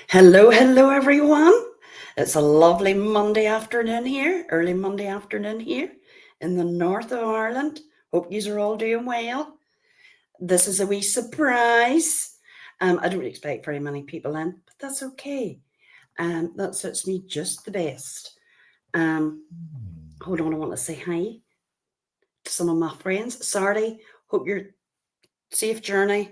Hello, hello, everyone. It's a lovely Monday afternoon here, early Monday afternoon here in the north of Ireland. Hope you are all doing well. This is a wee surprise. I don't expect very many people in, but that's okay. That suits me just the best. Hold on, I want to say hi to some of my friends. Sorry, hope you're safe journey.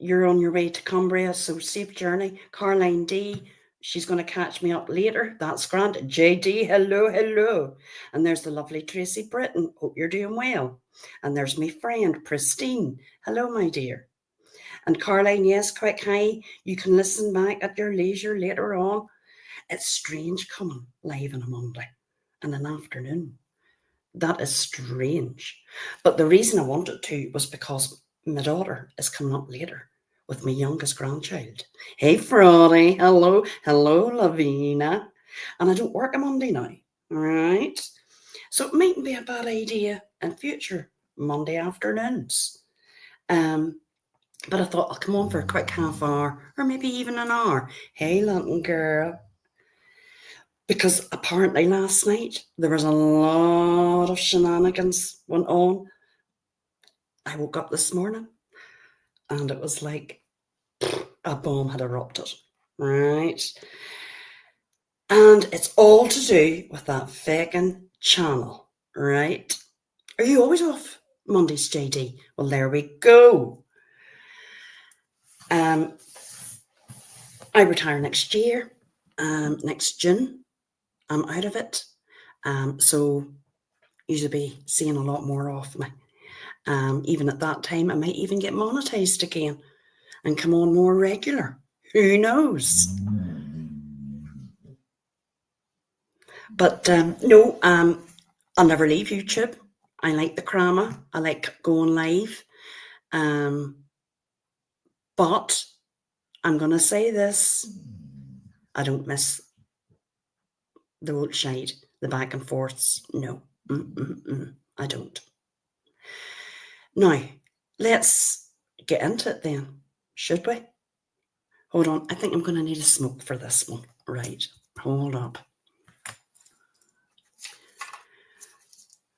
You're on your way to Cumbria, so safe journey. Caroline D, she's going to catch me up later. That's grand. JD, hello, hello. And there's the lovely Tracy Britton. Hope you're doing well. And there's my friend, Pristine. Hello, my dear. And Caroline, yes, quick hi. You can listen back at your leisure later on. It's strange coming live on a Monday and an afternoon. That is strange. But the reason I wanted to was because my daughter is coming up later with my youngest grandchild. Hey, Frody. Hello. Hello, Lavina. And I don't work a Monday now. All right. So it mightn't be a bad idea in future Monday afternoons. But I thought I'll come on for a quick half hour or maybe even an hour. Hey, London girl. Because apparently last night there was a lot of shenanigans went on. I woke up this morning and it was like a bomb had erupted, right? And it's all to do with that fucking channel, right? Are you always off Mondays, JD? Well, there we go. I retire next year, next June. I'm out of it. So you'll be seeing a lot more of me. Even at that time, I might even get monetized again and come on more regular. Who knows? But no, I'll never leave YouTube. I like the crama. I like going live. But I'm going to say this. I don't miss the old shade, the back and forths. No, I don't. Now, let's get into it then, should we? Hold on, I think I'm going to need a smoke for this one. Right, hold up.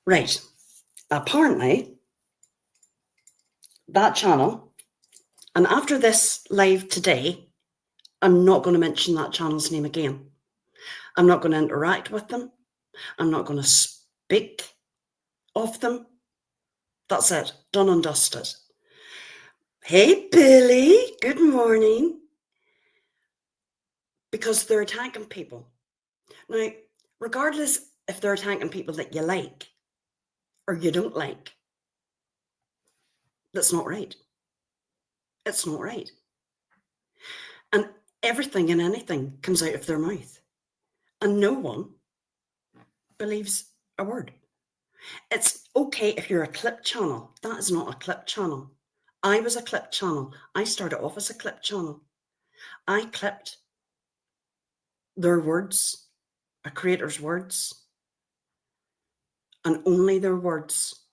Right, apparently, that channel, and after this live today, I'm not going to mention that channel's name again. I'm not going to interact with them. I'm not going to speak of them. That's it, done and dusted. Hey, Billy, good morning. Because they're attacking people. Now, regardless if they're attacking people that you like or you don't like, that's not right. It's not right. And everything and anything comes out of their mouth. And no one believes a word. It's okay if you're a clip channel. That is not a clip channel. I was a clip channel. I started off as a clip channel. I clipped their words, a creator's words, and only their words.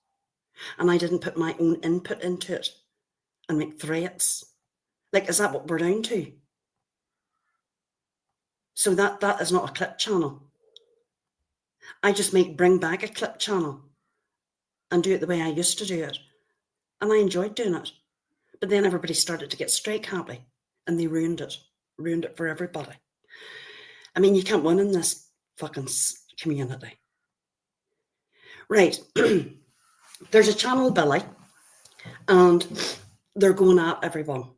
And I didn't put my own input into it and make threats. Like, is that what we're down to? So that is not a clip channel. I just might bring back a clip channel and do it the way I used to do it. And I enjoyed doing it. But then everybody started to get strike happy and they ruined it for everybody. I mean, you can't win in this fucking community. Right. There's a channel, Billy, and they're going at everyone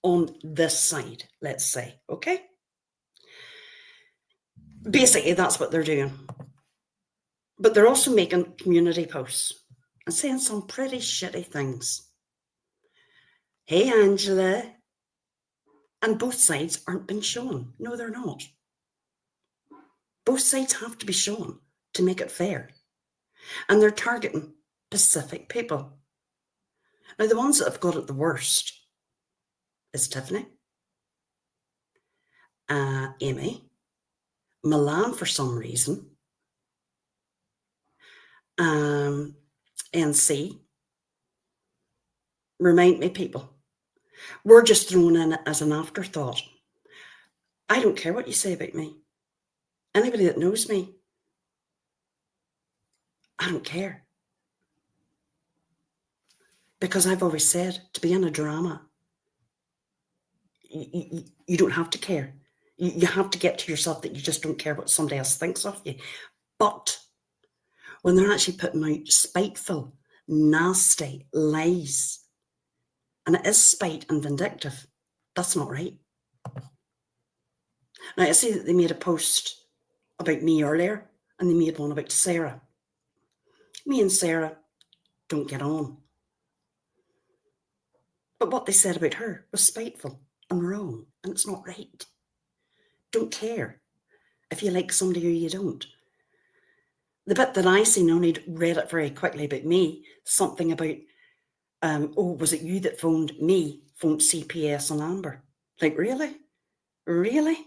on this side, let's say, okay? Basically, that's what they're doing. But they're also making community posts and saying some pretty shitty things. Hey, Angela. And both sides aren't being shown. No, they're not. Both sides have to be shown to make it fair. And they're targeting specific people. Now, the ones that have got it the worst is Tiffany, Amy, Milan for some reason, NC, remind me people. We're just thrown in as an afterthought. I don't care what you say about me. Anybody that knows me, I don't care. Because I've always said, to be in a drama, you don't have to care. You have to get to yourself that you just don't care what somebody else thinks of you. But when they're actually putting out spiteful, nasty lies, and it is spite and vindictive, that's not right. Now, I see that they made a post about me earlier, and they made one about Sarah. Me and Sarah don't get on. But what they said about her was spiteful and wrong, and it's not right. Don't care if you like somebody or you don't. The bit that I seen, only read it very quickly about me, something about, oh, was it you that phoned CPS and Amber? Like, really? Really?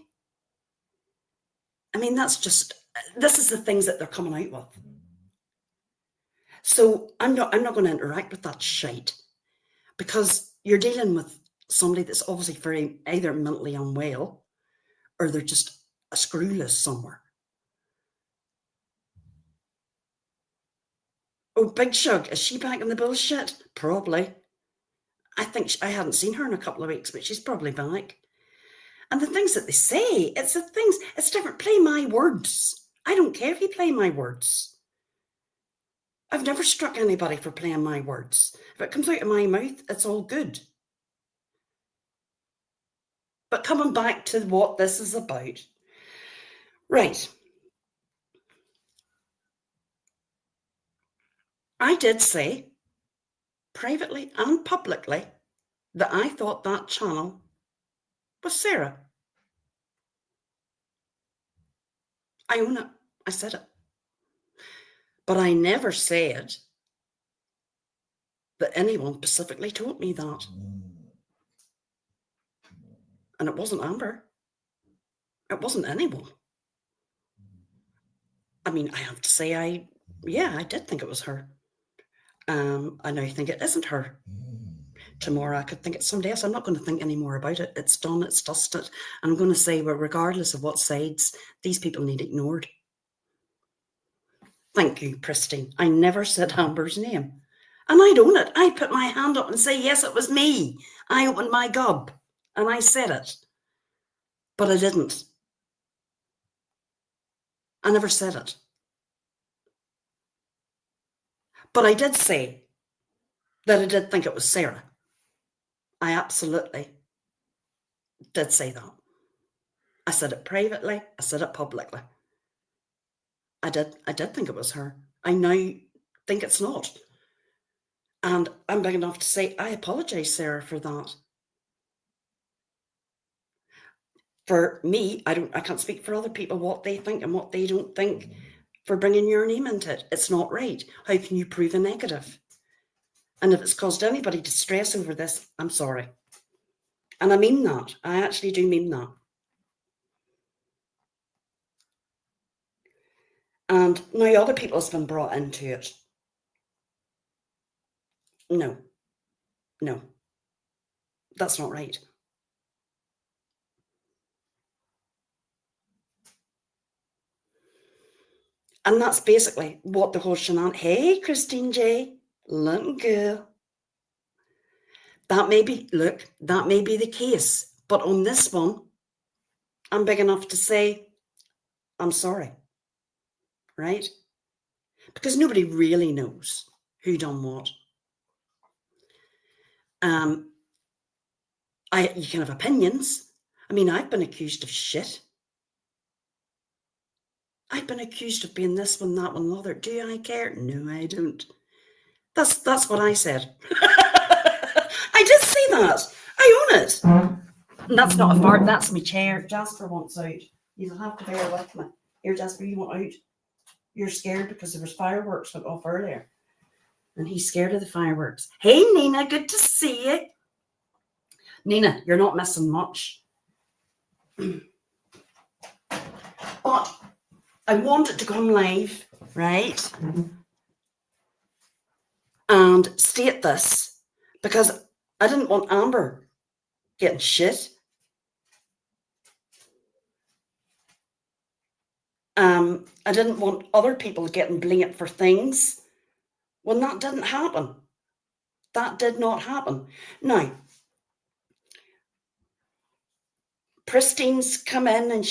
I mean, this is the things that they're coming out with. So I'm not going to interact with that shite, because you're dealing with somebody that's obviously very either mentally unwell or they're just a screwless somewhere. Oh, Big Shug, is she back in the bullshit? Probably. I think I hadn't seen her in a couple of weeks, but she's probably back. And the things that they say, it's different. Play my words. I don't care if you play my words. I've never struck anybody for playing my words. If it comes out of my mouth, it's all good. But coming back to what this is about. Right. I did say, privately and publicly, that I thought that channel was Sarah. I own it. I said it. But I never said that anyone specifically told me that. And it wasn't Amber. It wasn't anyone. I mean, I have to say, I did think it was her. I now think it isn't her. Tomorrow I could think it's somebody else. I'm not going to think any more about it. It's done, it's dusted. And I'm going to say, well, regardless of what sides, these people need ignored. Thank you, Pristine. I never said Amber's name. And I'd own it. I'd put my hand up and say, yes, it was me. I opened my gob and I said it. But I didn't. I never said it. But I did say that I did think it was Sarah. I absolutely did say that. I said it privately. I said it publicly. I did think it was her. I now think it's not. And I'm big enough to say, I apologise, Sarah, for that. For me, I can't speak for other people, what they think and what they don't think, for bringing your name into it. It's not right. How can you prove a negative? And if it's caused anybody distress over this, I'm sorry. And I mean that. I actually do mean that. And now other people have been brought into it. No. That's not right. And that's basically what the whole shenanigans. Hey, Christine J, looking good. That may be the case. But on this one, I'm big enough to say, I'm sorry. Right? Because nobody really knows who done what. You can have opinions. I mean, I've been accused of shit. I've been accused of being this one, that one, the other. Do I care? No, I don't. That's what I said. I did say that. I own it. And that's not a fart, that's my chair. Jasper wants out. You'll have to bear with me. Here, Jasper, you want out? You're scared because there was fireworks went off earlier. And he's scared of the fireworks. Hey, Nina, good to see you. Nina, you're not missing much. But I wanted to come live, right? And state this because I didn't want Amber getting shit. I didn't want other people getting blamed for things when that didn't happen. That did not happen. Now, Pristine's come in and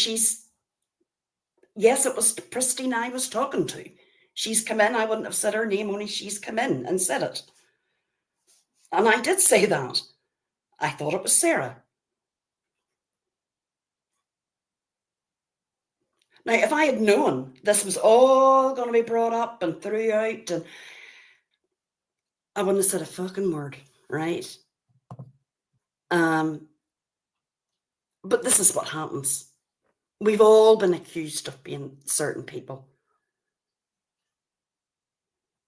yes, it was Pristine I was talking to. She's come in. I wouldn't have said her name, only she's come in and said it. And I did say that. I thought it was Sarah. Now, if I had known this was all going to be brought up and throughout, and I wouldn't have said a fucking word, right? But this is what happens. We've all been accused of being certain people.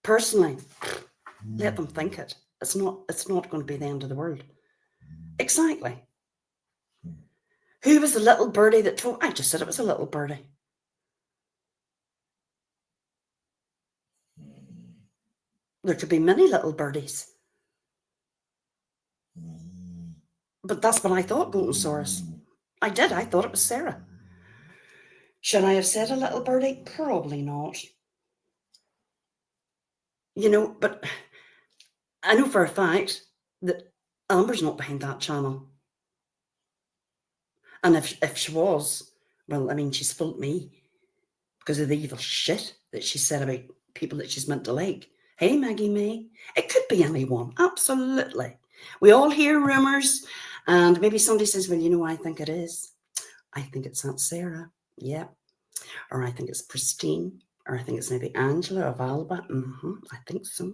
Personally, let them think it. It's not going to be the end of the world. Exactly. Who was the little birdie that told? I just said it was a little birdie. There could be many little birdies. But that's what I thought, Golden Source. I did. I thought it was Sarah. Should I have said a little birdie? Probably not. You know, but I know for a fact that Amber's not behind that channel. And if she was, well, I mean, she's fooled me because of the evil shit that she said about people that she's meant to like. Hey, Maggie May. It could be anyone. Absolutely. We all hear rumours, and maybe somebody says, well, you know, I think it is. I think it's Aunt Sarah. Yeah. Or I think it's Pristine. Or I think it's maybe Angela of Alba. I think so.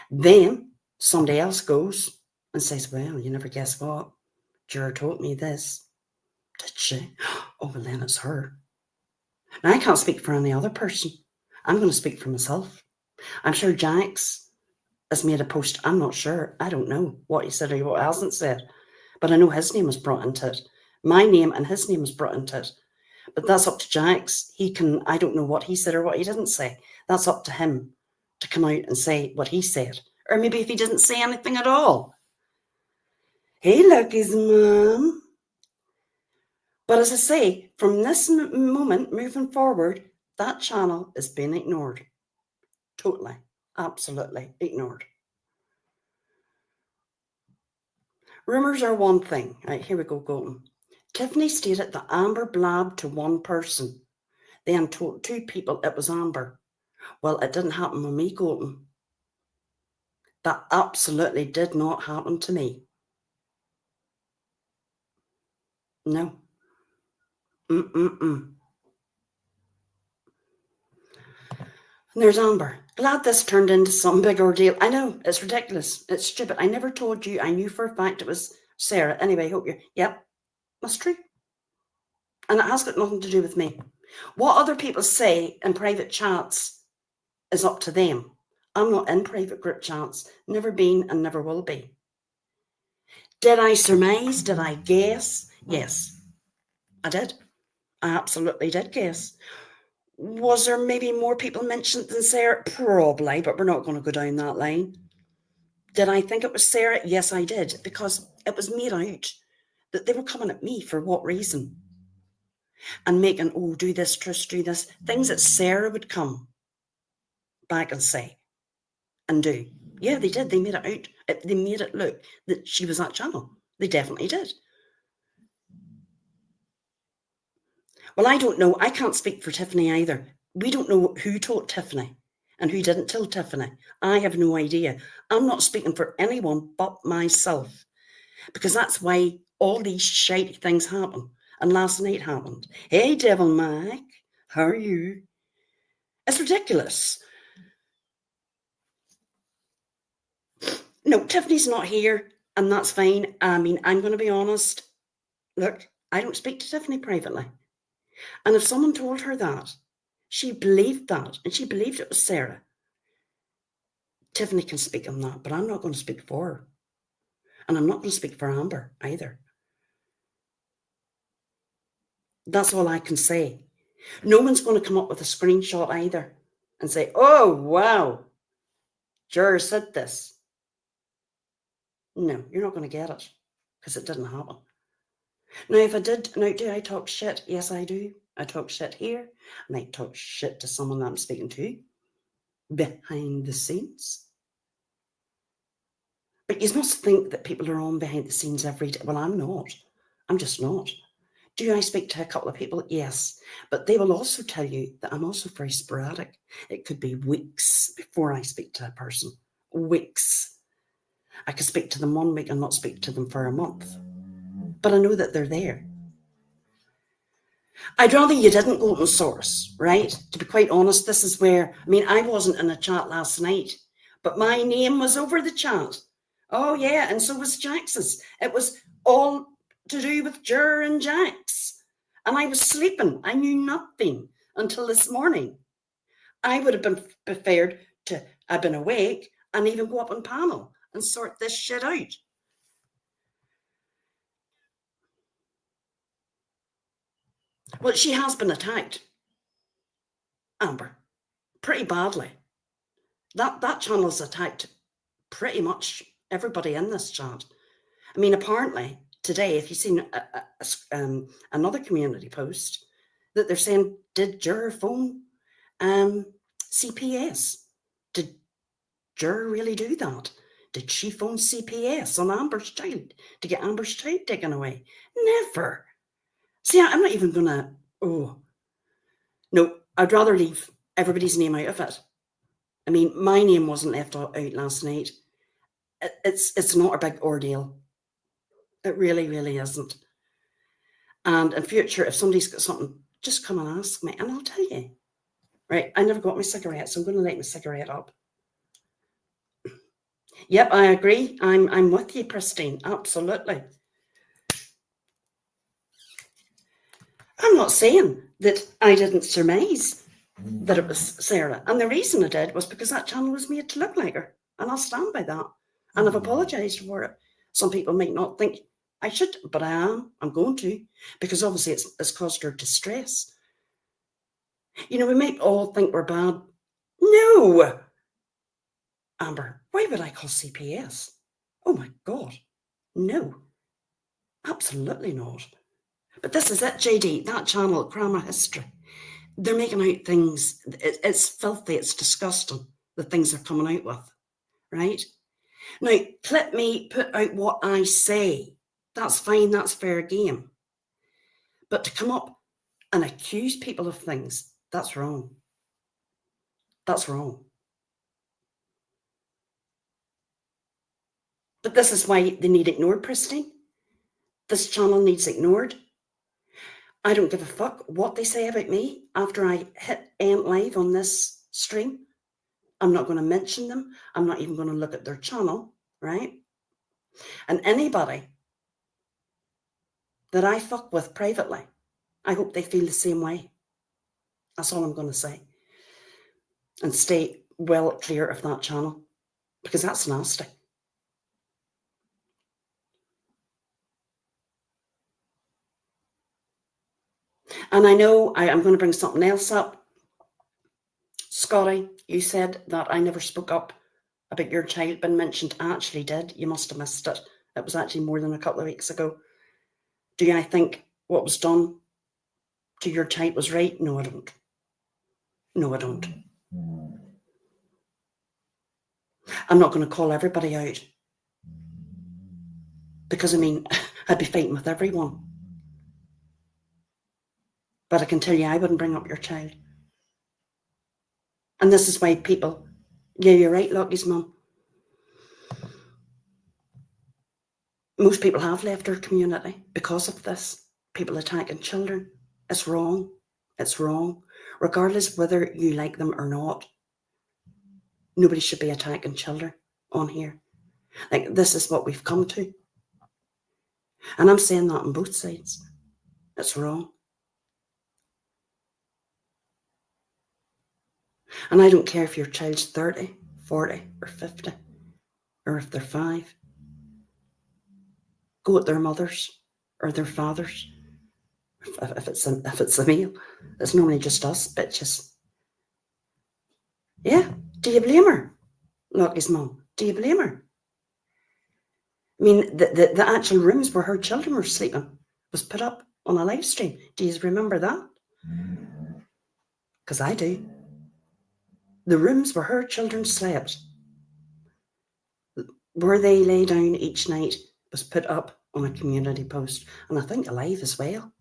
Then somebody else goes and says, well, you never guess what? Juror told me this. Did she? Oh, well, then it's her. Now, I can't speak for any other person. I'm going to speak for myself. I'm sure Jax has made a post. I'm not sure. I don't know what he said or what he hasn't said. But I know his name was brought into it. My name and his name was brought into it. But that's up to Jax. I don't know what he said or what he didn't say. That's up to him to come out and say what he said. Or maybe if he didn't say anything at all. Hey, Lucky's mum. But as I say, from this moment moving forward, that channel is being ignored. Totally, absolutely ignored. Rumours are one thing. Right, here we go, Golden. Tiffany stated that Amber blabbed to one person, then told two people it was Amber. Well, it didn't happen with me, Golden. That absolutely did not happen to me. No. And there's Amber. Glad this turned into some big ordeal. I know, it's ridiculous. It's stupid. I never told you. I knew for a fact it was Sarah. Anyway, hope you're... Yep, that's true. And it has got nothing to do with me. What other people say in private chats is up to them. I'm not in private group chats. Never been and never will be. Did I surmise? Did I guess? Yes, I did. I absolutely did guess. Was there maybe more people mentioned than Sarah? Probably, but we're not going to go down that line. Did I think it was Sarah? Yes, I did, because it was made out that they were coming at me for what reason? And making, oh, do this, Trish, do this. Things that Sarah would come back and say and do. Yeah, they did. They made it out. They made it look that she was that channel. They definitely did. Well, I don't know. I can't speak for Tiffany either. We don't know who told Tiffany and who didn't tell Tiffany. I have no idea. I'm not speaking for anyone but myself, because that's why all these shitey things happen. And last night happened. Hey, Devil Mac, how are you? It's ridiculous. No, Tiffany's not here, and that's fine. I mean, I'm going to be honest. Look, I don't speak to Tiffany privately. And if someone told her that, she believed that, and she believed it was Sarah. Tiffany can speak on that, but I'm not going to speak for her. And I'm not going to speak for Amber either. That's all I can say. No one's going to come up with a screenshot either and say, oh, wow, Juror said this. No, you're not going to get it. because it didn't happen. Now, if I did, now do I talk shit? Yes, I do. I talk shit here, and I talk shit to someone that I'm speaking to behind the scenes. But you must think that people are on behind the scenes every day. Well, I'm not. I'm just not. Do I speak to a couple of people? Yes. But they will also tell you that I'm also very sporadic. It could be weeks before I speak to a person. Weeks. I could speak to them 1 week and not speak to them for a month. But I know that they're there. I'd rather you didn't go open source, right? To be quite honest, this is where, I mean, I wasn't in a chat last night, but my name was over the chat. Oh yeah, and so was Jax's. It was all to do with Juror and Jax. And I was sleeping. I knew nothing until this morning. I would have been prepared to have been awake and even go up on panel and sort this shit out. Well, she has been attacked, Amber, pretty badly. That channel's attacked pretty much everybody in this chat. I mean, apparently today, if you've seen another community post, that they're saying, did Juror phone CPS? Did Juror really do that? Did she phone CPS on Amber's child to get Amber's child taken away? Never. See, I'm not even gonna, no, I'd rather leave everybody's name out of it. I mean, my name wasn't left out last night. It's not a big ordeal. It really, really isn't. And in future, if somebody's got something, just come and ask me and I'll tell you. Right, I never got my cigarette, so I'm going to light my cigarette up. Yep, I agree. I'm with you, Pristine. Absolutely. I'm not saying that I didn't surmise that it was Sarah. And the reason I did was because that channel was made to look like her. And I'll stand by that. And I've apologised for it. Some people might not think I should, but I am. I'm going to. Because obviously it's caused her distress. You know, we might all think we're bad. No! Amber, why would I call CPS? Oh my God. No. Absolutely not. But this is it, JD. That channel, Grammar History. They're making out things. It's filthy. It's disgusting. The things they're coming out with. Right? Now, clip me, put out what I say. That's fine. That's fair game. But to come up and accuse people of things, that's wrong. That's wrong. But this is why they need ignored, Pristine. This channel needs ignored. I don't give a fuck what they say about me after I hit end live on this stream. I'm not going to mention them. I'm not even going to look at their channel, right? And anybody that I fuck with privately, I hope they feel the same way. That's all I'm going to say. And stay well clear of that channel, because that's nasty. And I know I'm going to bring something else up. Scotty, you said that I never spoke up about your child being mentioned. I actually did. You must have missed it. It was actually more than a couple of weeks ago. Do I think what was done to your child was right? No, I don't. No, I don't. I'm not going to call everybody out. Because, I mean, I'd be fighting with everyone. But I can tell you, I wouldn't bring up your child. And this is why people, yeah, you're right, Lockie's mum. Most people have left our community because of this. People attacking children. It's wrong. It's wrong. Regardless whether you like them or not, nobody should be attacking children on here. Like, this is what we've come to. And I'm saying that on both sides. It's wrong. And I don't care if your child's 30, 40, or 50, or if they're 5. Go at their mothers or their fathers. If it's a male, it's normally just us bitches. Yeah. Do you blame her? Lockie's mum. Do you blame her? I mean, the actual rooms where her children were sleeping was put up on a live stream. Do you remember that? Because I do. The rooms where her children slept, where they lay down each night, was put up on a community post, and I think alive as well.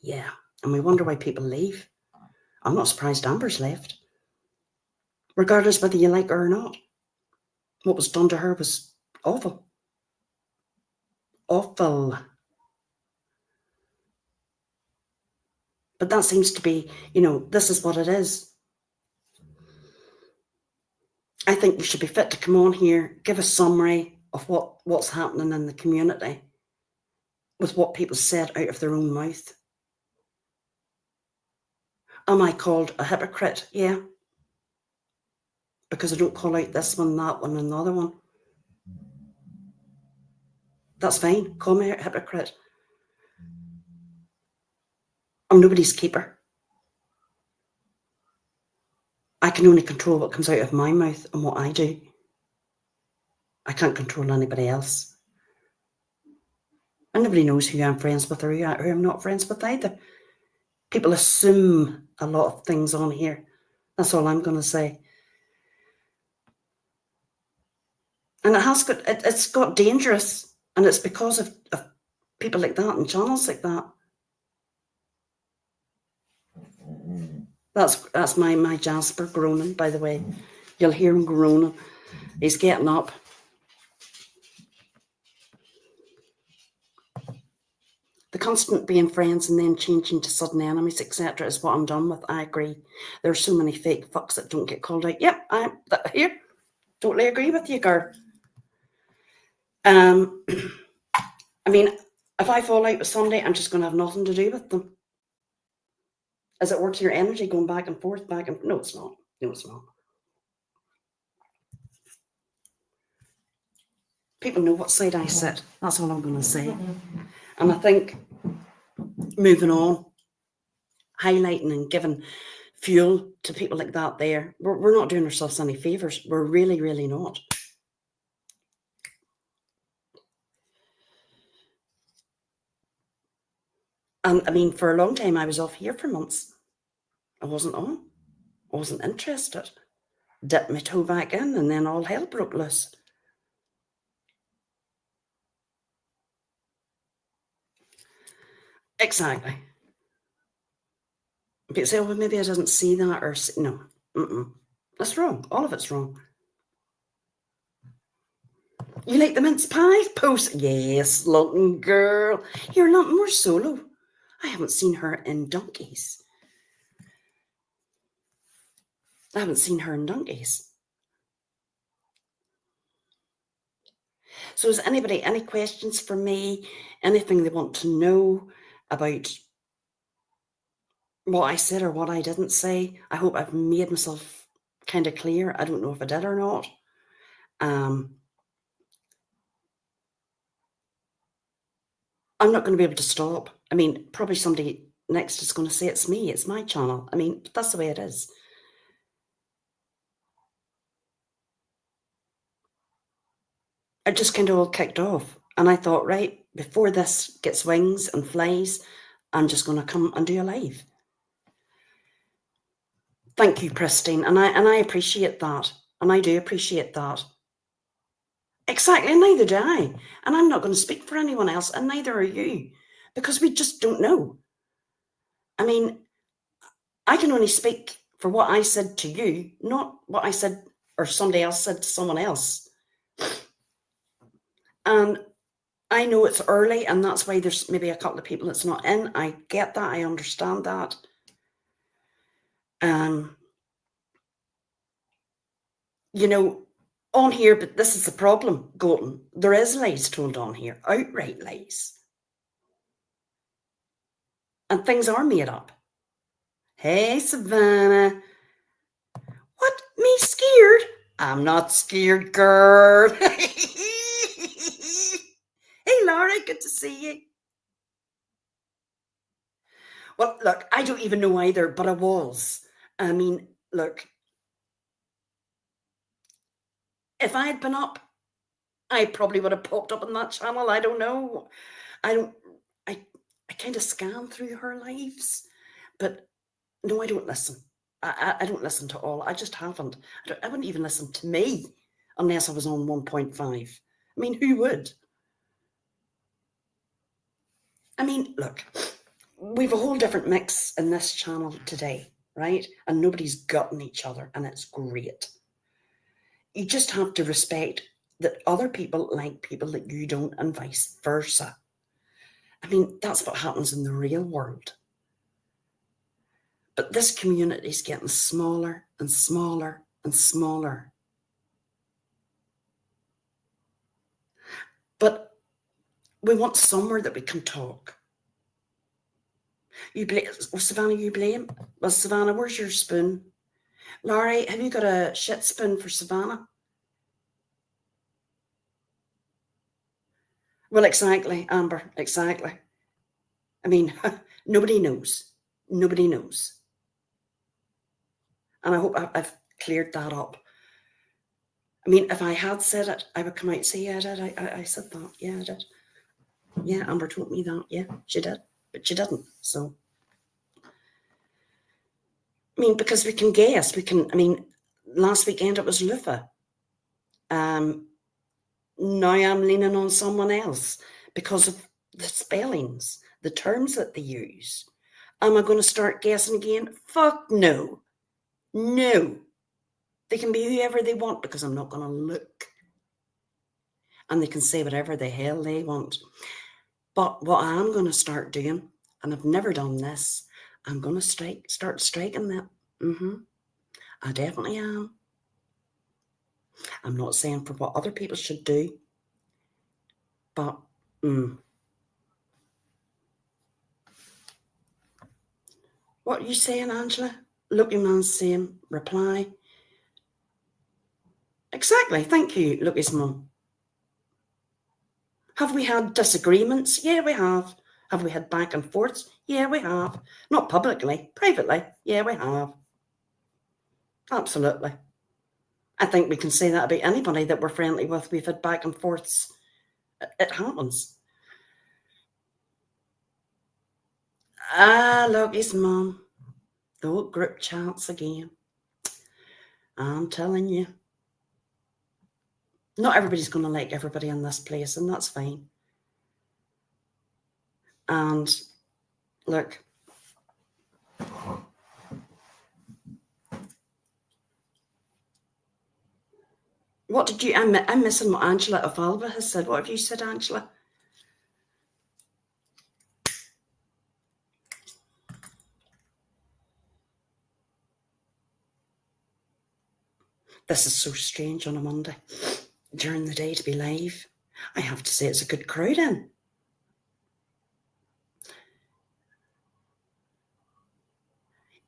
Yeah, and we wonder why people leave. I'm not surprised Amber's left. Regardless whether you like her or not, what was done to her was awful. Awful. But that seems to be, this is what it is. I think we should be fit to come on here, give a summary of what's happening in the community with what people said out of their own mouth. Am I called a hypocrite? Yeah. Because I don't call out this one, that one, and the other one. That's fine. Call me a hypocrite. I'm nobody's keeper. I can only control what comes out of my mouth and what I do. I can't control anybody else. And nobody knows who I'm friends with or who I'm not friends with either. People assume a lot of things on here. That's all I'm going to say. And it's got dangerous. And it's because of people like that and channels like that. That's my Jasper groaning, by the way. You'll hear him groaning. He's getting up. The constant being friends and then changing to sudden enemies, etc., is what I'm done with. I agree. There are so many fake fucks that don't get called out. Yep, I'm here. Totally agree with you, girl. I mean, if I fall out with somebody, I'm just going to have nothing to do with them. Is it worth your energy going back and forth, No, it's not. No, it's not. People know what side I sit. That's all I'm going to say. And I think moving on, highlighting and giving fuel to people like that there, we're not doing ourselves any favours. We're really, really not. And I mean, for a long time, I was off here for months. I wasn't on. I wasn't interested. Dipped my toe back in, and then all hell broke loose. Exactly. People say, well, maybe I didn't see that, or no. That's wrong. All of it's wrong. You like the mince pie? Post. Yes, London girl. You're London, we're solo. I haven't seen her in donkeys. I haven't seen her in donkeys. So has anybody any questions for me? Anything they want to know about what I said or what I didn't say? I hope I've made myself kind of clear. I don't know if I did or not. I'm not going to be able to stop. I mean, probably somebody next is going to say it's me. It's my channel. I mean, that's the way it is. It just kind of all kicked off. And I thought, right, before this gets wings and flies, I'm just going to come and do a live. Thank you, Pristine. And I appreciate that. And I do appreciate that. Exactly, and neither do I. And I'm not going to speak for anyone else, and neither are you, because we just don't know. I mean, I can only speak for what I said to you, not what I said or somebody else said to someone else. And I know it's early, and that's why there's maybe a couple of people that's not in. I get that. I understand that. You know, on here, but this is the problem, Golden. There is lies told on here, outright lies. And things are made up. Hey, Savannah. What? Me scared? I'm not scared, girl. Hey, Laura, good to see you. Well, look, I don't even know either, but I was. I mean, look, if I had been up I probably would have popped up on that channel. I don't know. I don't. I I kind of scan through her lives, but no, I don't listen. I don't listen to all. I just haven't. I wouldn't even listen to me unless I was on 1.5. I mean, who would? I mean, look, we've a whole different mix in this channel today, right? And nobody's gutting each other, and it's great. You just have to respect that other people like people that you don't, and vice versa. I mean, that's what happens in the real world. But this community is getting smaller and smaller and smaller. But we want somewhere that we can talk. You blame, Savannah, you blame? Well, Savannah, where's your spoon? Laurie, have you got a shit spoon for Savannah? Well, exactly, Amber, exactly. I mean, nobody knows. Nobody knows. And I hope I've cleared that up. I mean, if I had said it, I would come out and say, yeah, I did. I said that. Yeah, I did. Yeah, Amber told me that. Yeah, she did. But she didn't. So, I mean, because we can guess. I mean, last weekend it was Lufa. Now I'm leaning on someone else because of the spellings, the terms that they use. Am I going to start guessing again? Fuck no. No. They can be whoever they want because I'm not going to look. And they can say whatever the hell they want. But what I'm going to start doing, and I've never done this, I'm going to start striking that. I definitely am. I'm not saying for what other people should do, but What are you saying, Angela? Lucky man's saying, reply. Exactly. Thank you, Lucky's mum. Have we had disagreements? Yeah, we have. Have we had back and forths? Yeah, we have. Not publicly, privately. Yeah, we have. Absolutely. I think we can say that about anybody that we're friendly with. We've had back and forths. It happens. Lucky's mum. The old group chats again. I'm telling you. Not everybody's going to like everybody in this place, and that's fine. And look, what did you? I'm missing what Angela of Alba has said. What have you said, Angela? This is so strange on a Monday during the day to be live. I have to say it's a good crowd in.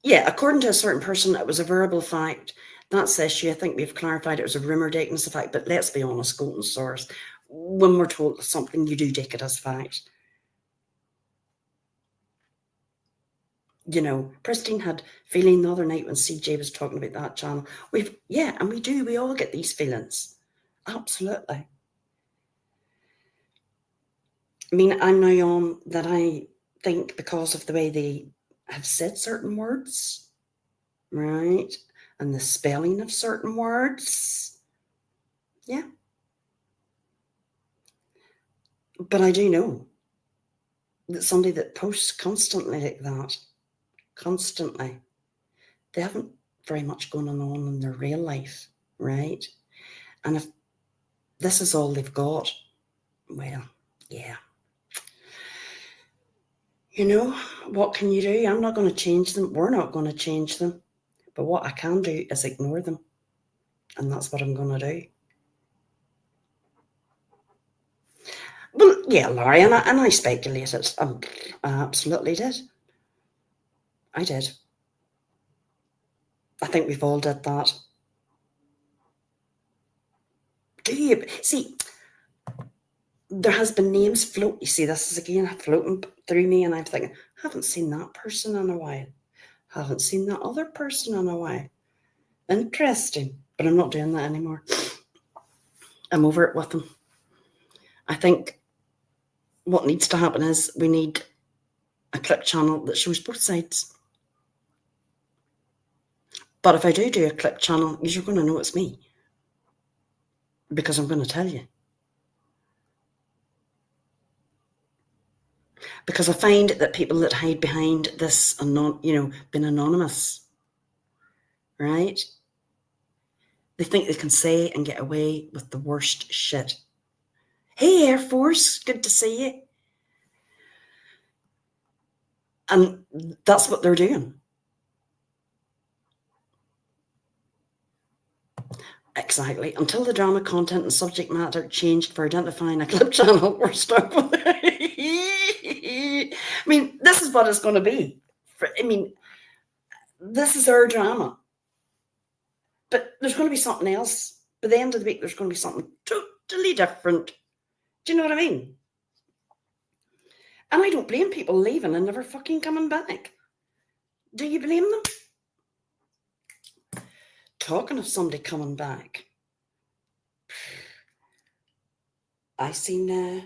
Yeah, according to a certain person, it was a verbal fact. That's the issue. I think we've clarified it was a rumour taken as a fact, but let's be honest, golden source. When we're told something, you do take it as fact. You know, Pristine had feeling the other night when CJ was talking about that channel. And we all get these feelings. Absolutely. I mean, I'm now on that I think because of the way they have said certain words, right? And the spelling of certain words. Yeah. But I do know that somebody that posts constantly like that, constantly, they haven't very much going on in their real life, right? And if this is all they've got, well, yeah. You know, what can you do? I'm not going to change them. We're not going to change them. But what I can do is ignore them. And that's what I'm going to do. Well, yeah, Laurie, and I speculated. I absolutely did. I did. I think we've all did that. Do you? See, there has been names float. You see, this is again floating through me, and I'm thinking, haven't seen that person in a while. Haven't seen that other person in a while. Interesting. But I'm not doing that anymore. I'm over it with them. I think what needs to happen is we need a clip channel that shows both sides. But if I do a clip channel, you're going to know it's me. Because I'm going to tell you. Because I find that people that hide behind this, being anonymous, right? They think they can say and get away with the worst shit. Hey, Air Force, good to see you. And that's what they're doing. Exactly. Until the drama content and subject matter changed for identifying a clip channel, we're stuck with it. I mean, this is what it's going to be. This is our drama. But there's going to be something else. By the end of the week, there's going to be something totally different. Do you know what I mean? And I don't blame people leaving and never fucking coming back. Do you blame them? Talking of somebody coming back, I seen a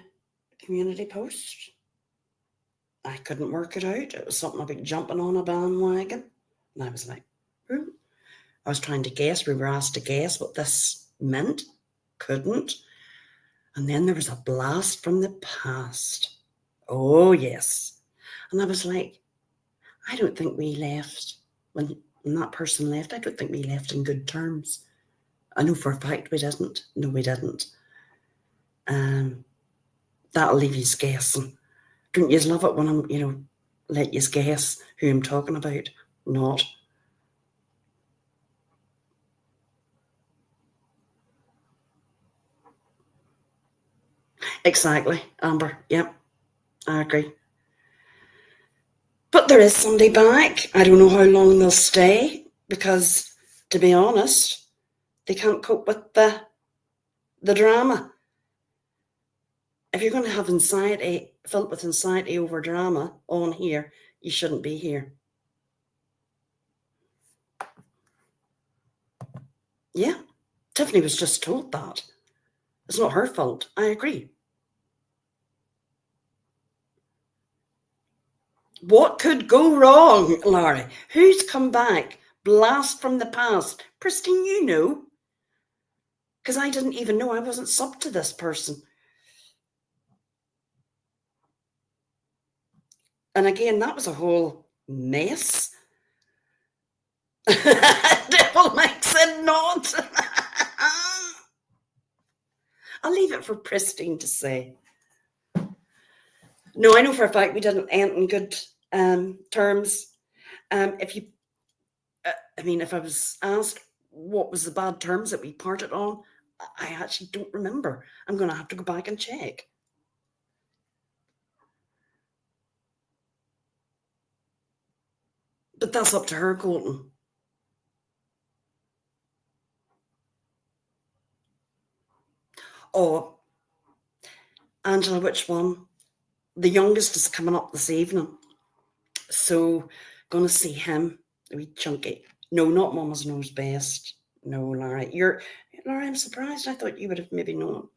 community post. I couldn't work it out. It was something about jumping on a bandwagon. And I was like, ooh. I was trying to guess. We were asked to guess what this meant. Couldn't. And then there was a blast from the past. Oh, yes. And I was like, I don't think we left. When that person left, I don't think we left in good terms. I know for a fact we didn't. No, we didn't. That'll leave you guessing. Don't you love it when I'm, let you guess who I'm talking about? Not. Exactly, Amber. Yep, I agree. But there is somebody back. I don't know how long they'll stay because, to be honest, they can't cope with the drama. If you're going to have anxiety, filled with anxiety over drama on here, you shouldn't be here. Yeah, Tiffany was just told that. It's not her fault. I agree. What could go wrong, Larry? Who's come back? Blast from the past. Pristine, you know. Because I didn't even know I wasn't sub to this person. And again, that was a whole mess. Devil makes it not. I'll leave it for Pristine to say. No, I know for a fact we didn't end in good terms. If I was asked what was the bad terms that we parted on, I actually don't remember. I'm going to have to go back and check. But that's up to her, Colton. Oh, Angela, which one? The youngest is coming up this evening. So, going to see him, a wee chunky. No, not Mama's Knows Best. No, Larry. Larry, I'm surprised. I thought you would have maybe known.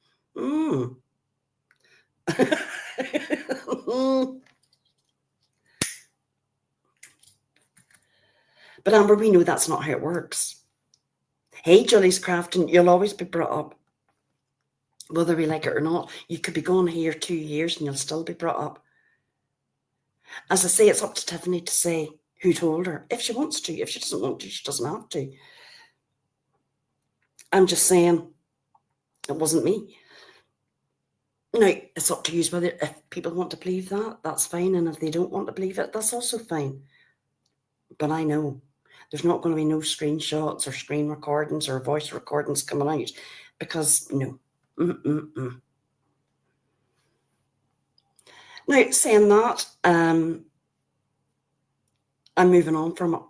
But Amber, we know that's not how it works. Hey, Julie's Crafting, you'll always be brought up. Whether we like it or not, you could be gone here 2 years and you'll still be brought up. As I say, it's up to Tiffany to say who told her. If she wants to. If she doesn't want to, she doesn't have to. I'm just saying it wasn't me. Now, it's up to you whether if people want to believe that, that's fine. And if they don't want to believe it, that's also fine. But I know there's not going to be no screenshots or screen recordings or voice recordings coming out because no. Now, saying that, I'm moving on from it.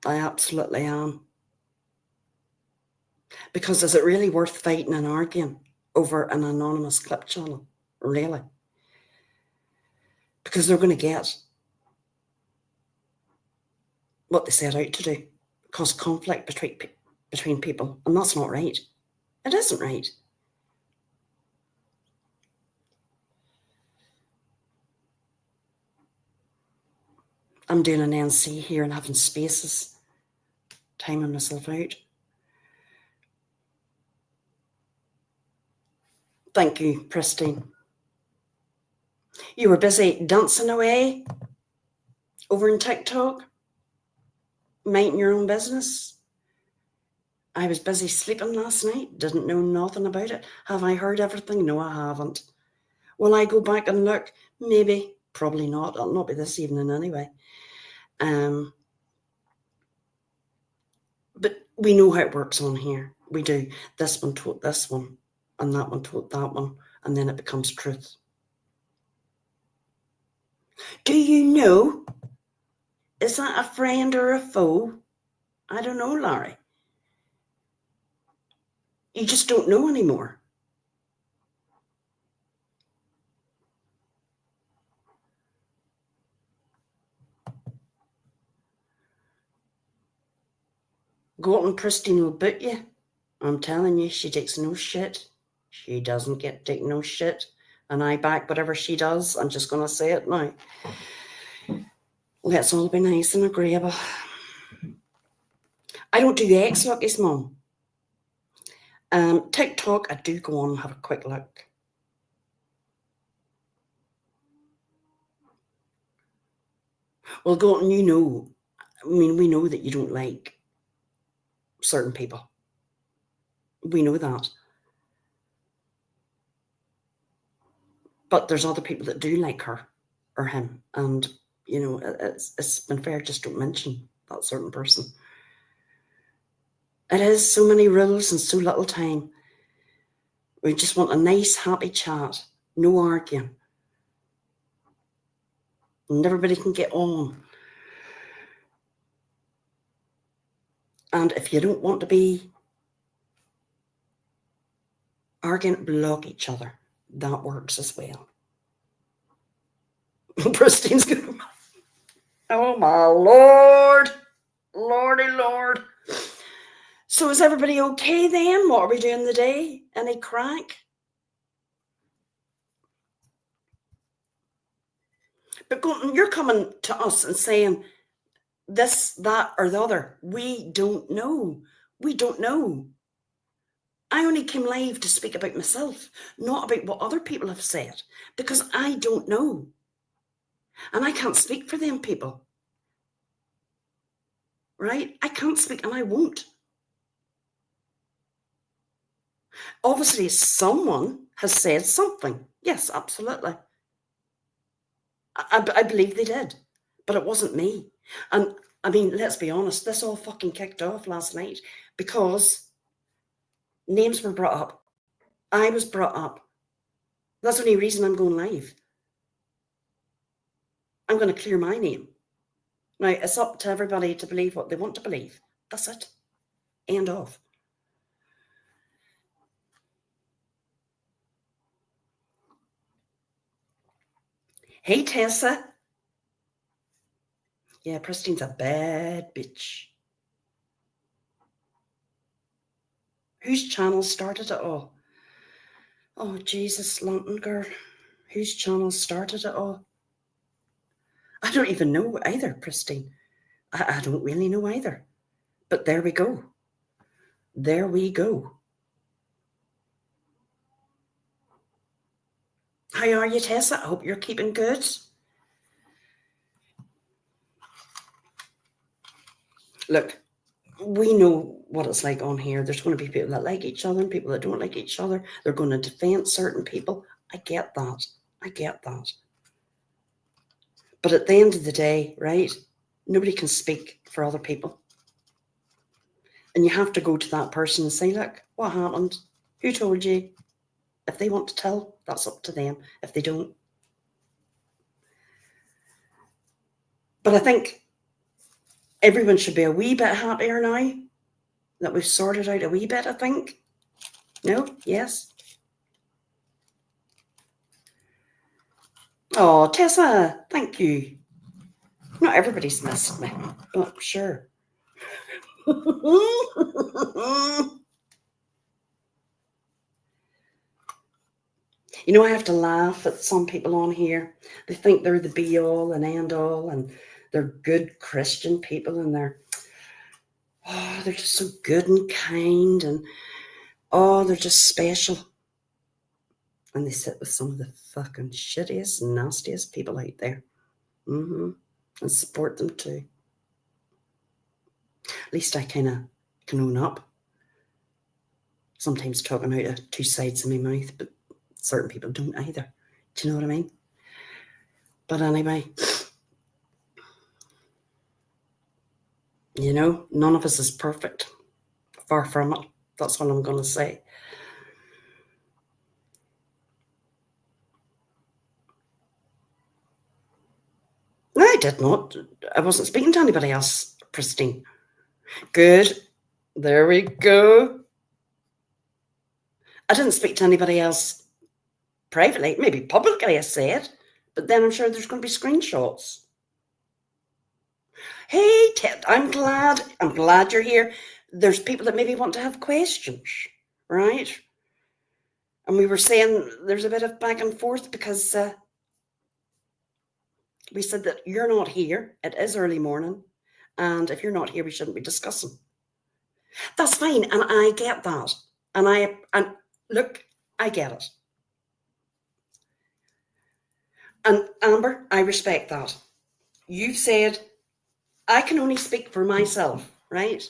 I absolutely am. Because is it really worth fighting and arguing over an anonymous clip channel? Really? Because they're going to get what they set out to do, cause conflict between people, and that's not right. It isn't right. I'm doing an NC here and having spaces, timing myself out. Thank you, Pristine. You were busy dancing away over in TikTok, minding your own business. I was busy sleeping last night, didn't know nothing about it. Have I heard everything? No, I haven't. Will I go back and look? Maybe, probably not. It'll not be this evening anyway. But we know how it works on here. We do. This one told this one, and that one told that one, and then it becomes truth. Do you know? Is that a friend or a foe? I don't know, Larry. You just don't know anymore. Golden Pristine will boot you. I'm telling you, she takes no shit. She doesn't take no shit. And I back whatever she does. I'm just going to say it now. Let's all be nice and agreeable. I don't do X, Lucky's mum. TikTok, I do go on and have a quick look. Well, Golden, you know, we know that you don't like certain people. We know that. But there's other people that do like her or him. And, you know, it's been fair, just don't mention that certain person. It is so many rules and so little time. We just want a nice, happy chat. No arguing. And everybody can get on. And if you don't want to be arguing, block each other. That works as well. Pristine's going, oh my Lord. Lordy Lord. So is everybody okay then? What are we doing today? Any crack? But you're coming to us and saying this, that, or the other. We don't know. We don't know. I only came live to speak about myself, not about what other people have said, because I don't know. And I can't speak for them people. Right? I can't speak and I won't. Obviously, someone has said something. Yes, absolutely. I believe they did, but it wasn't me. And I mean, let's be honest, this all fucking kicked off last night because names were brought up. I was brought up. That's the only reason I'm going live. I'm going to clear my name. Now, it's up to everybody to believe what they want to believe. That's it. End of. Hey, Tessa. Yeah, Pristine's a bad bitch. Whose channel started it all? Oh, Jesus, London girl. Whose channel started it all? I don't even know either, Pristine. I don't really know either. But there we go. There we go. How are you, Tessa? I hope you're keeping good. Look, we know what it's like on here. There's going to be people that like each other and people that don't like each other. They're going to defend certain people. I get that. I get that. But at the end of the day, right, nobody can speak for other people. And you have to go to that person and say, look, what happened? Who told you? If they want to tell, that's up to them. If they don't. But I think everyone should be a wee bit happier now that we've sorted out a wee bit, I think. No? Yes? Oh, Tessa, thank you. Not everybody's missed me, but sure. You know, I have to laugh at some people on here. They think they're the be all and end all, and They're good Christian people, and they're just so good and kind, and they're just special. And they sit with some of the fucking shittiest, nastiest people out there. And support them too. At least I kind of can own up. Sometimes talking out of two sides of my mouth, but certain people don't either. Do you know what I mean? But anyway, you know, none of us is perfect. Far from it. That's what I'm going to say. No, I did not. I wasn't speaking to anybody else, Pristine. Good. There we go. I didn't speak to anybody else privately. Maybe publicly, I said. But then I'm sure there's going to be screenshots. Hey, Ted, I'm glad you're here. There's people that maybe want to have questions, right? And we were saying there's a bit of back and forth because we said that you're not here. It is early morning. And if you're not here, we shouldn't be discussing. That's fine. And I get that. And look, I get it. And Amber, I respect that. You've said, I can only speak for myself, right?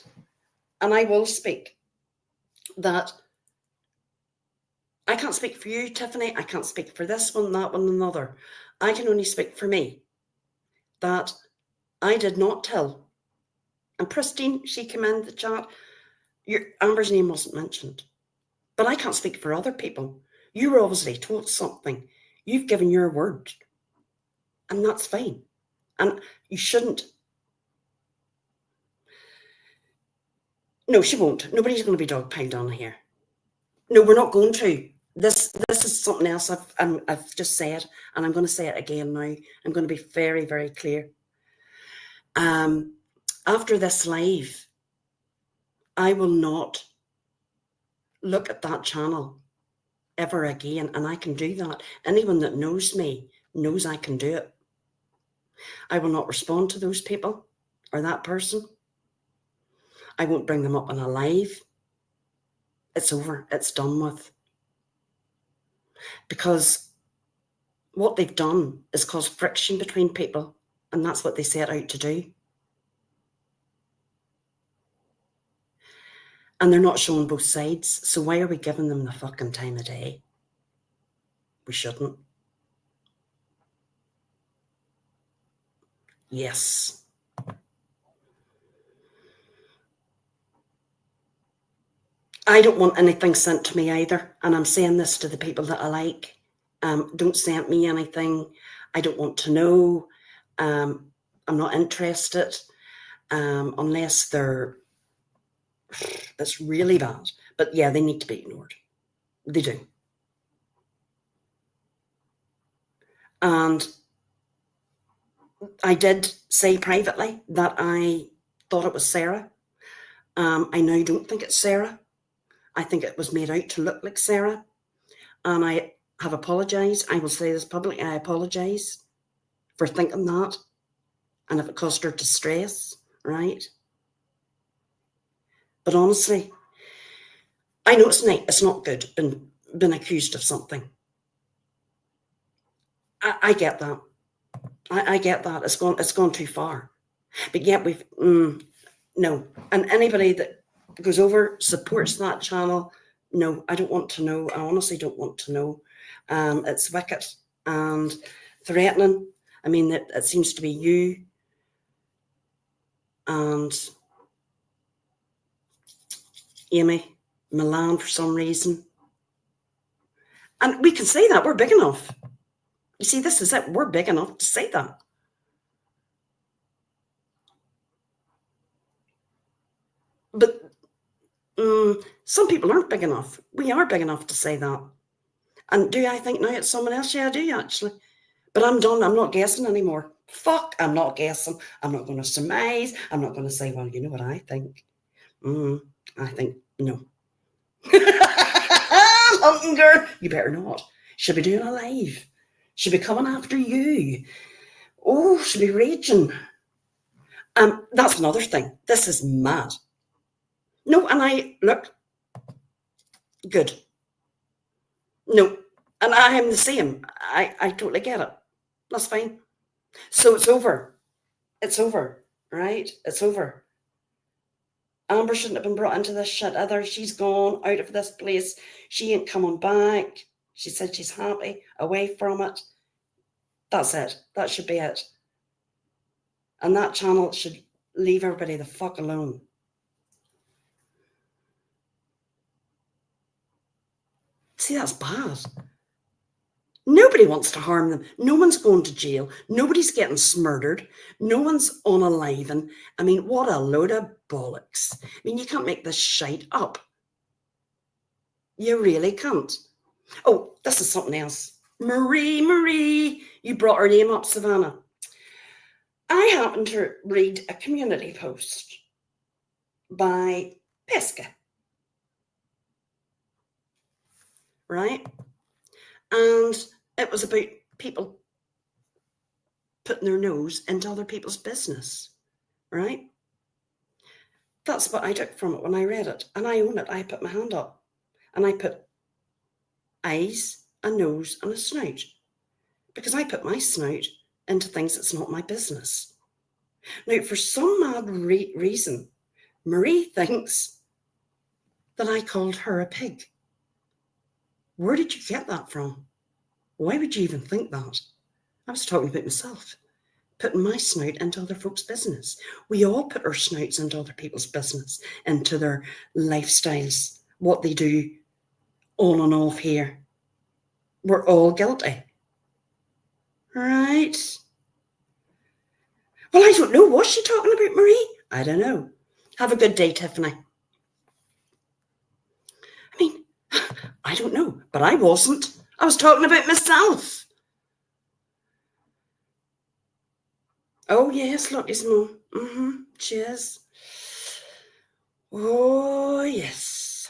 And I will speak that I can't speak for you, Tiffany. I can't speak for this one, that one, another. I can only speak for me. That I did not tell. And Pristine, she came in the chat. Amber's name wasn't mentioned. But I can't speak for other people. You were obviously told something. You've given your word. And that's fine. And you shouldn't. No, she won't. Nobody's going to be dogpiled on here. No, we're not going to. This is something else I've just said, and I'm going to say it again now. I'm going to be very, very clear. After this live, I will not look at that channel ever again, and I can do that. Anyone that knows me knows I can do it. I will not respond to those people or that person. I won't bring them up on a live. It's over. It's done with. Because what they've done is cause friction between people, and that's what they set out to do. And they're not showing both sides, so why are we giving them the fucking time of day? We shouldn't. Yes. I don't want anything sent to me either, and I'm saying this to the people that I like. Don't send me anything. I don't want to know. I'm not interested unless it's really bad. But yeah, they need to be ignored. They do. And I did say privately that I thought it was Sarah. I now don't think it's Sarah. I think it was made out to look like Sarah. And I have apologised. I will say this publicly. I apologise for thinking that. And if it caused her distress, right? But honestly, I know it's not good been accused of something. I get that. I get that. It's gone too far. But yet we've no. And anybody that goes over, supports that channel, no, I don't want to know. I honestly don't want to know. It's wicked and threatening. I mean, it seems to be you and Amy Milan for some reason. And we can say that. We're big enough. You see, this is it. We're big enough to say that. But some people aren't big enough. We are big enough to say that. And do I think now it's someone else? Yeah, I do actually. But I'm done. I'm not guessing anymore. Fuck, I'm not guessing. I'm not going to surmise. I'm not going to say, well, you know what I think. I think, no. Hunting girl, you better not. She'll be doing a live. She'll be coming after you. Oh, she'll be raging. That's another thing. This is mad. No, and I look good. No, and I am the same. I totally get it. That's fine. So it's over. It's over, right? It's over. Amber shouldn't have been brought into this shit either. She's gone out of this place. She ain't coming back. She said she's happy away from it. That's it. That should be it. And that channel should leave everybody the fuck alone. See, that's bad. Nobody wants to harm them. No one's going to jail. Nobody's getting smurdered. No one's unaliving. I mean, what a load of bollocks. I mean, you can't make this shite up. You really can't. Oh, this is something else. Marie, you brought her name up, Savannah. I happened to read a community post by Pesca, right? And it was about people putting their nose into other people's business, right? That's what I took from it when I read it. And I own it. I put my hand up and I put eyes, a nose, and a snout. Because I put my snout into things that's not my business. Now, for some mad reason, Marie thinks that I called her a pig. Where did you get that from? Why would you even think that? I was talking about myself, putting my snout into other folks' business. We all put our snouts into other people's business, into their lifestyles, what they do on and off here. We're all guilty. Right? Well, I don't know. Was she talking about Marie? I don't know. Have a good day, Tiffany. I mean, I don't know, but I wasn't. I was talking about myself. Oh, yes, Lucky's mum. She is. Oh, yes.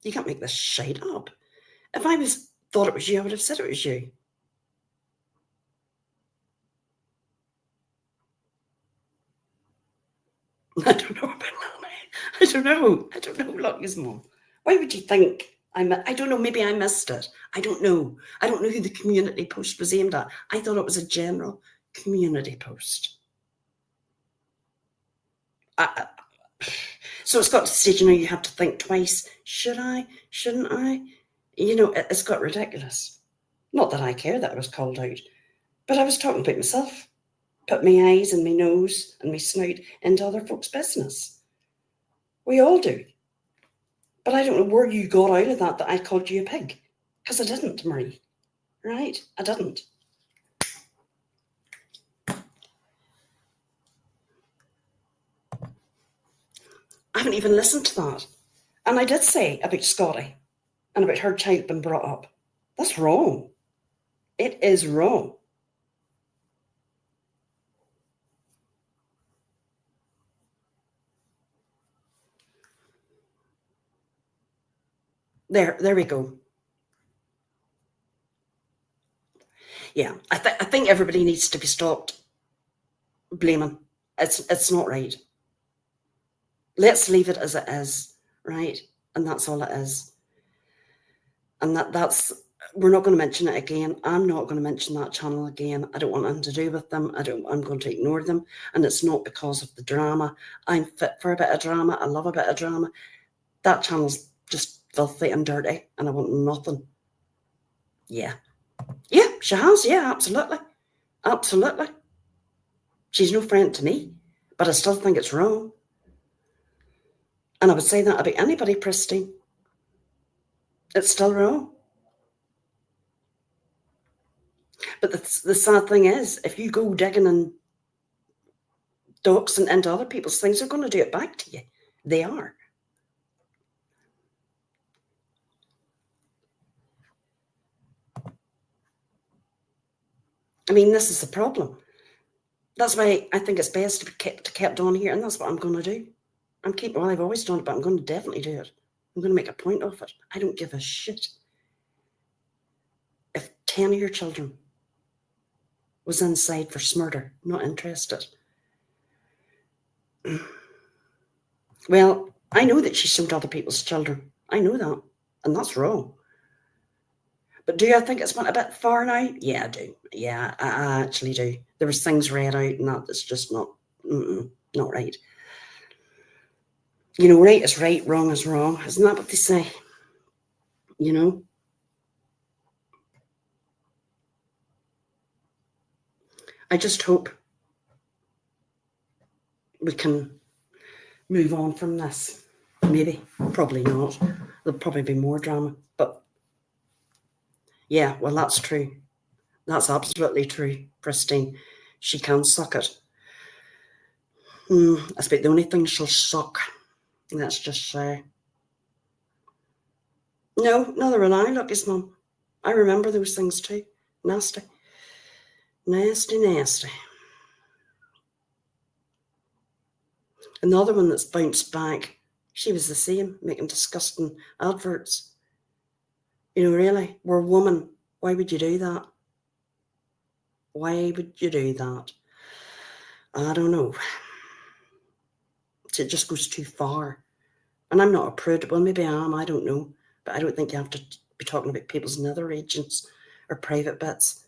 You can't make this shite up. If I thought it was you, I would have said it was you. I don't know about that. I don't know Lucky's mum. Why would you think? I don't know, maybe I missed it. I don't know. I don't know who the community post was aimed at. I thought it was a general community post. So it's got to stage, you have to think twice. Should I? Shouldn't I? It's got ridiculous. Not that I care that I was called out, but I was talking about myself. Put my eyes and my nose and my snout into other folks' business. We all do. But I don't know where you got out of that I called you a pig. Because I didn't, Marie. Right? I didn't. I haven't even listened to that. And I did say about Scotty and about her child being brought up. That's wrong. It is wrong. There we go. Yeah, I think everybody needs to be stopped blaming. It's not right. Let's leave it as it is, right? And that's all it is. And that's we're not going to mention it again. I'm not going to mention that channel again. I don't want anything to do with them. I'm going to ignore them. And it's not because of the drama. I'm fit for a bit of drama. I love a bit of drama. That channel's just filthy and dirty, and I want nothing. Yeah, she has. Yeah, absolutely. She's no friend to me, but I still think it's wrong. And I would say that about anybody, Pristine. It's still wrong. But the sad thing is, if you go digging and doxing into other people's things, they're going to do it back to you. They are. I mean, this is the problem. That's why I think it's best to be kept on here, and that's what I'm going to do. I've always done it, but I'm going to definitely do it. I'm going to make a point of it. I don't give a shit if 10 of your children was inside for smurder. Not interested. Well, I know that she showed other people's children. I know that. And that's wrong. But do I think it's went a bit far now? Yeah, I do. Yeah, I actually do. There was things read out and that's just not right. You know, right is right, wrong is wrong. Isn't that what they say? You know? I just hope we can move on from this. Maybe. Probably not. There'll probably be more drama. But yeah, well, that's true. That's absolutely true, Christine. She can suck it. That's about the only thing she'll suck. Let's just say. No, neither will I, Lucky's mum. I remember those things too. Nasty. Nasty, nasty. Another one that's bounced back. She was the same, making disgusting adverts. You know, really, we're a woman. Why would you do that? Why would you do that? I don't know. It just goes too far. And I'm not a prude. Well, maybe I am. I don't know. But I don't think you have to be talking about people's nether regions or private bits.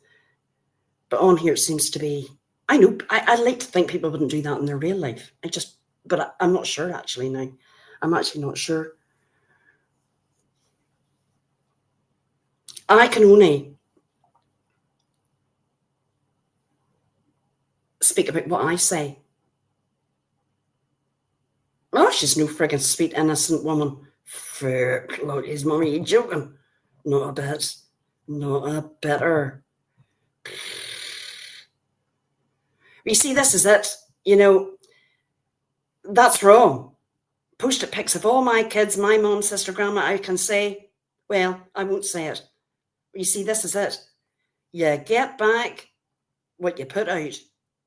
But on here, it seems to be. I know. I like to think people wouldn't do that in their real life. But I'm not sure actually now. I'm actually not sure. I can only speak about what I say. Oh, she's no friggin' sweet, innocent woman. Fuck, Lottie's mum, are you joking? Not a bit. Not a bitter. You see, this is it. You know, that's wrong. Post-it pics of all my kids, my mum, sister, grandma, I can say, well, I won't say it. You see, this is it. You get back what you put out.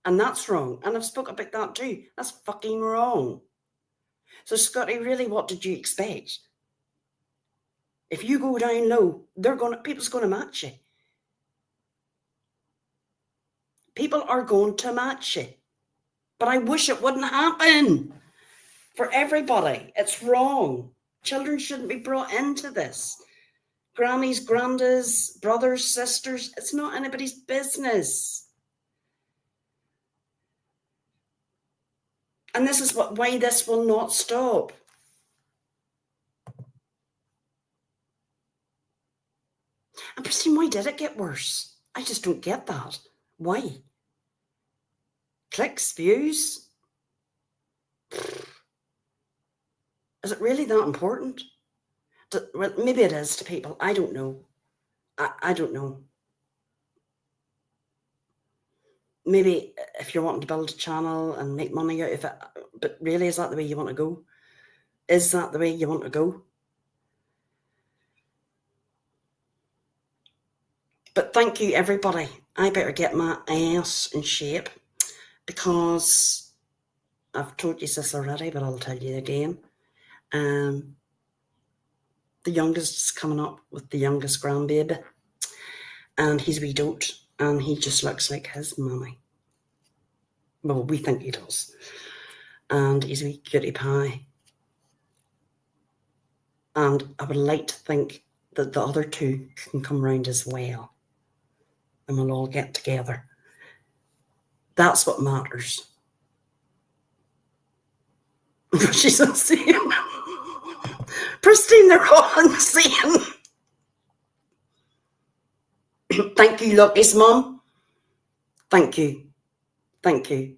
And that's wrong. And I've spoken about that too. That's fucking wrong. So, Scotty, really, what did you expect? If you go down low, people's going to match you. People are going to match you. But I wish it wouldn't happen for everybody. It's wrong. Children shouldn't be brought into this. Grannies, grandas, brothers, sisters, it's not anybody's business. And this is why this will not stop. And Christine, why did it get worse? I just don't get that. Why? Clicks, views? Is it really that important? Well, maybe it is to people. I don't know. I don't know. Maybe if you're wanting to build a channel and make money out of it, but really, is that the way you want to go? Is that the way you want to go? But thank you, everybody. I better get my ass in shape because I've told you this already, but I'll tell you again. The youngest is coming up with the youngest grandbaby, and he's a wee dote, and he just looks like his mummy. Well, we think he does. And he's a wee cutie pie. And I would like to think that the other two can come round as well. And we'll all get together. That's what matters. She's insane. Pristine, they're all insane. Thank you, Lucky's mum. Thank you. Thank you.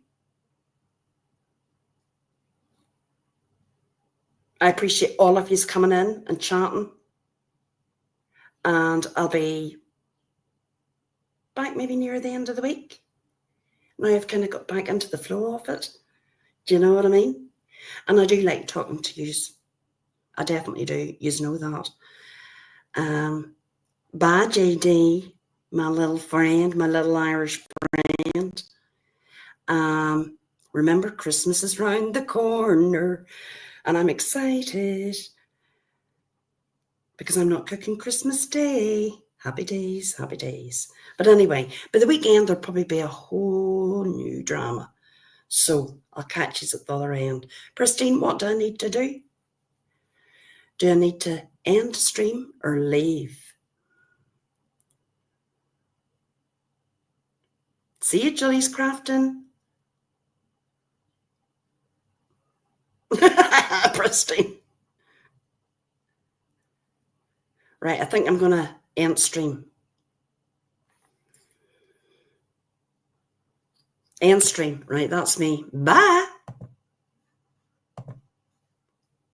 I appreciate all of you coming in and chatting. And I'll be back maybe near the end of the week. Now I've kind of got back into the flow of it. Do you know what I mean? And I do like talking to yous. I definitely do. Yous know that. Bye, JD, my little friend, my little Irish friend. Remember, Christmas is round the corner, and I'm excited because I'm not cooking Christmas Day. Happy days, happy days. But anyway, by the weekend, there'll probably be a whole new drama. So I'll catch you at the other end. Pristine, what do I need to do? Do I need to end stream or leave? See you, Julie's crafting. Pristine. Right, I think I'm going to end stream. End stream. Right, that's me. Bye.